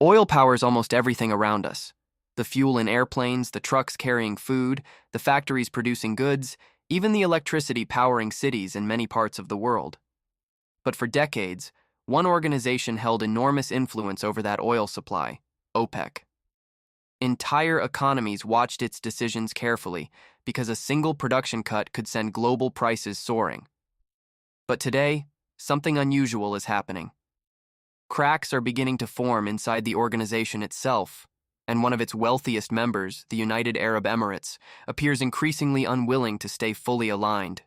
Oil powers almost everything around us. The fuel in airplanes, the trucks carrying food, the factories producing goods, even the electricity powering cities in many parts of the world. But for decades, one organization held enormous influence over that oil supply: OPEC. Entire economies watched its decisions carefully because a single production cut could send global prices soaring. But today, something unusual is happening. Cracks are beginning to form inside the organization itself, and one of its wealthiest members, the United Arab Emirates, appears increasingly unwilling to stay fully aligned.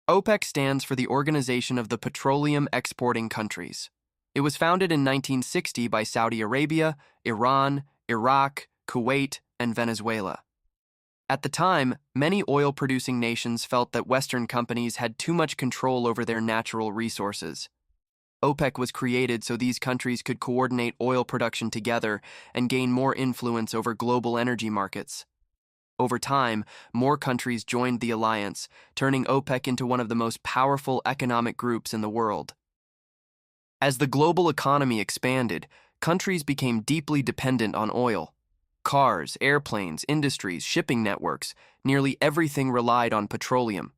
OPEC stands for the Organization of the Petroleum Exporting Countries. It was founded in 1960 by Saudi Arabia, Iran, Iraq, Kuwait, and Venezuela. At the time, many oil-producing nations felt that Western companies had too much control over their natural resources. OPEC was created so these countries could coordinate oil production together and gain more influence over global energy markets. Over time, more countries joined the alliance, turning OPEC into one of the most powerful economic groups in the world. As the global economy expanded, countries became deeply dependent on oil. Cars, airplanes, industries, shipping networks, nearly everything relied on petroleum.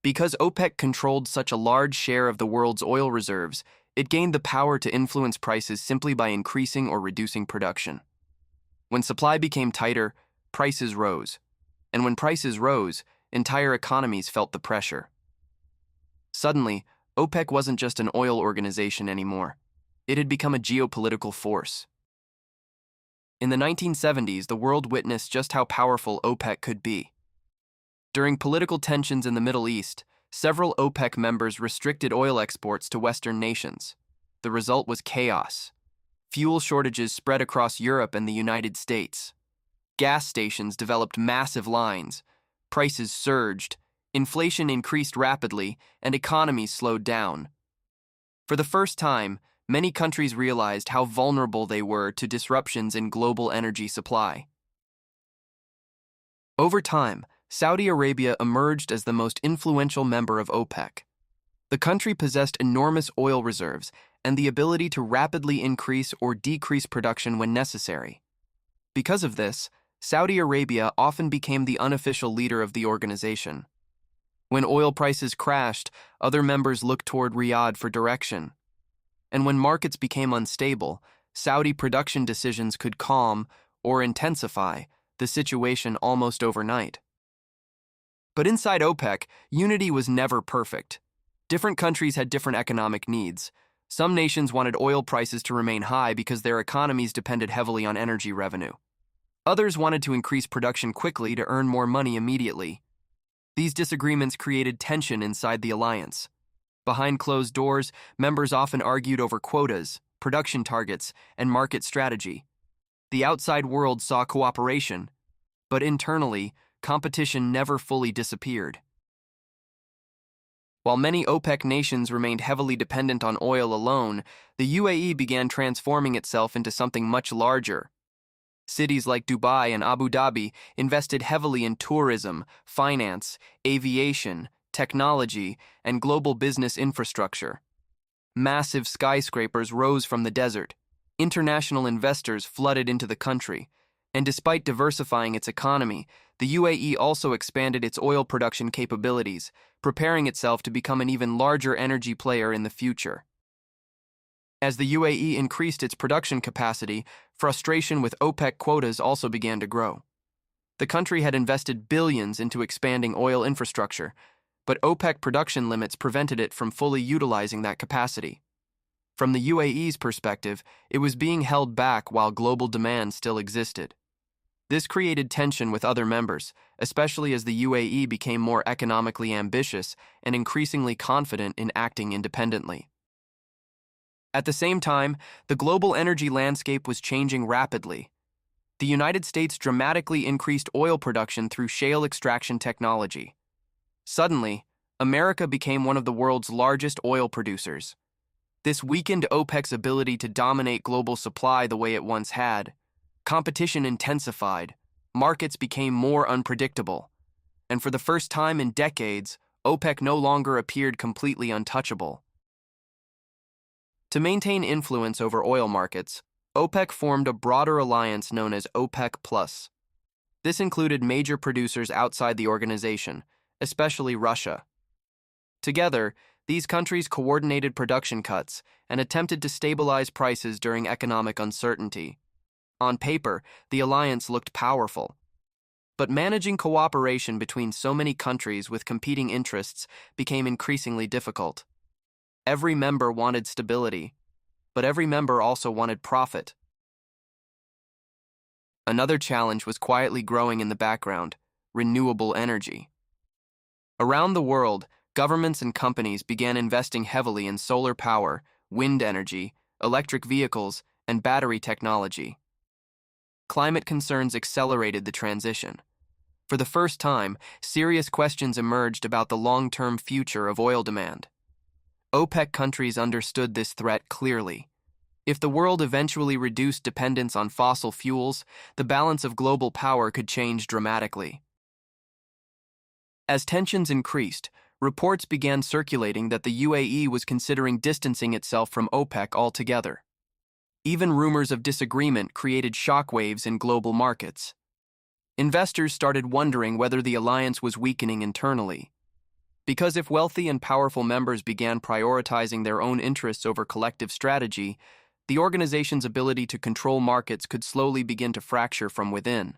Because OPEC controlled such a large share of the world's oil reserves, it gained the power to influence prices simply by increasing or reducing production. When supply became tighter, prices rose. And when prices rose, entire economies felt the pressure. Suddenly, OPEC wasn't just an oil organization anymore. It had become a geopolitical force. In the 1970s, the world witnessed just how powerful OPEC could be. During political tensions in the Middle East, several OPEC members restricted oil exports to Western nations. The result was chaos. Fuel shortages spread across Europe and the United States. Gas stations developed massive lines. Prices surged. Inflation increased rapidly, and economies slowed down. For the first time, many countries realized how vulnerable they were to disruptions in global energy supply. Over time, Saudi Arabia emerged as the most influential member of OPEC. The country possessed enormous oil reserves and the ability to rapidly increase or decrease production when necessary. Because of this, Saudi Arabia often became the unofficial leader of the organization. When oil prices crashed, other members looked toward Riyadh for direction. And when markets became unstable, Saudi production decisions could calm or intensify the situation almost overnight. But inside OPEC, unity was never perfect. Different countries had different economic needs. Some nations wanted oil prices to remain high because their economies depended heavily on energy revenue. Others wanted to increase production quickly to earn more money immediately. These disagreements created tension inside the alliance. Behind closed doors, members often argued over quotas, production targets, and market strategy. The outside world saw cooperation, but internally, competition never fully disappeared. While many OPEC nations remained heavily dependent on oil alone, the UAE began transforming itself into something much larger. Cities like Dubai and Abu Dhabi invested heavily in tourism, finance, aviation, technology, and global business infrastructure. Massive skyscrapers rose from the desert. International investors flooded into the country. And despite diversifying its economy, the UAE also expanded its oil production capabilities, preparing itself to become an even larger energy player in the future. As the UAE increased its production capacity, frustration with OPEC quotas also began to grow. The country had invested billions into expanding oil infrastructure, but OPEC production limits prevented it from fully utilizing that capacity. From the UAE's perspective, it was being held back while global demand still existed. This created tension with other members, especially as the UAE became more economically ambitious and increasingly confident in acting independently. At the same time, the global energy landscape was changing rapidly. The United States dramatically increased oil production through shale extraction technology. Suddenly, America became one of the world's largest oil producers. This weakened OPEC's ability to dominate global supply the way it once had. Competition intensified, markets became more unpredictable, and for the first time in decades, OPEC no longer appeared completely untouchable. To maintain influence over oil markets, OPEC formed a broader alliance known as OPEC+. This included major producers outside the organization, especially Russia. Together, these countries coordinated production cuts and attempted to stabilize prices during economic uncertainty. On paper, the alliance looked powerful. But managing cooperation between so many countries with competing interests became increasingly difficult. Every member wanted stability, but every member also wanted profit. Another challenge was quietly growing in the background: renewable energy. Around the world, governments and companies began investing heavily in solar power, wind energy, electric vehicles, and battery technology. Climate concerns accelerated the transition. For the first time, serious questions emerged about the long-term future of oil demand. OPEC countries understood this threat clearly. If the world eventually reduced dependence on fossil fuels, the balance of global power could change dramatically. As tensions increased, reports began circulating that the UAE was considering distancing itself from OPEC altogether. Even rumors of disagreement created shockwaves in global markets. Investors started wondering whether the alliance was weakening internally. Because if wealthy and powerful members began prioritizing their own interests over collective strategy, the organization's ability to control markets could slowly begin to fracture from within.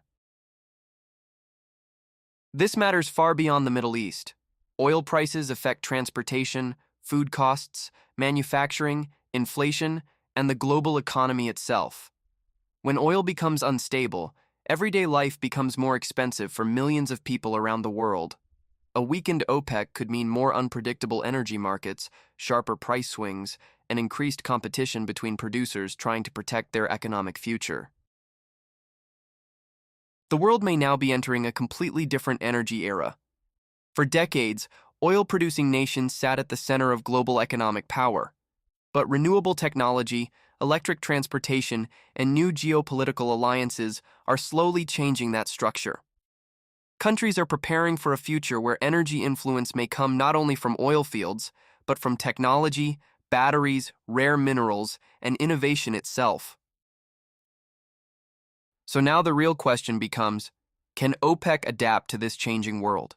This matters far beyond the Middle East. Oil prices affect transportation, food costs, manufacturing, inflation, and the global economy itself. When oil becomes unstable, everyday life becomes more expensive for millions of people around the world. A weakened OPEC could mean more unpredictable energy markets, sharper price swings, and increased competition between producers trying to protect their economic future. The world may now be entering a completely different energy era. For decades, oil-producing nations sat at the center of global economic power. But renewable technology, electric transportation, and new geopolitical alliances are slowly changing that structure. Countries are preparing for a future where energy influence may come not only from oil fields, but from technology, batteries, rare minerals, and innovation itself. So now the real question becomes, can OPEC adapt to this changing world?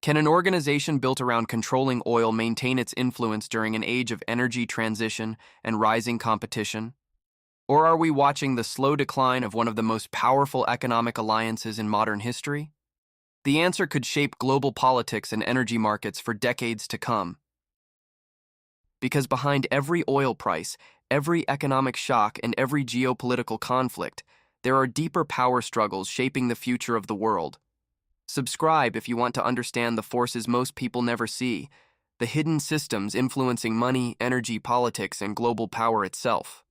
Can an organization built around controlling oil maintain its influence during an age of energy transition and rising competition? Or are we watching the slow decline of one of the most powerful economic alliances in modern history? The answer could shape global politics and energy markets for decades to come. Because behind every oil price, every economic shock, and every geopolitical conflict, there are deeper power struggles shaping the future of the world. Subscribe if you want to understand the forces most people never see, the hidden systems influencing money, energy, politics, and global power itself.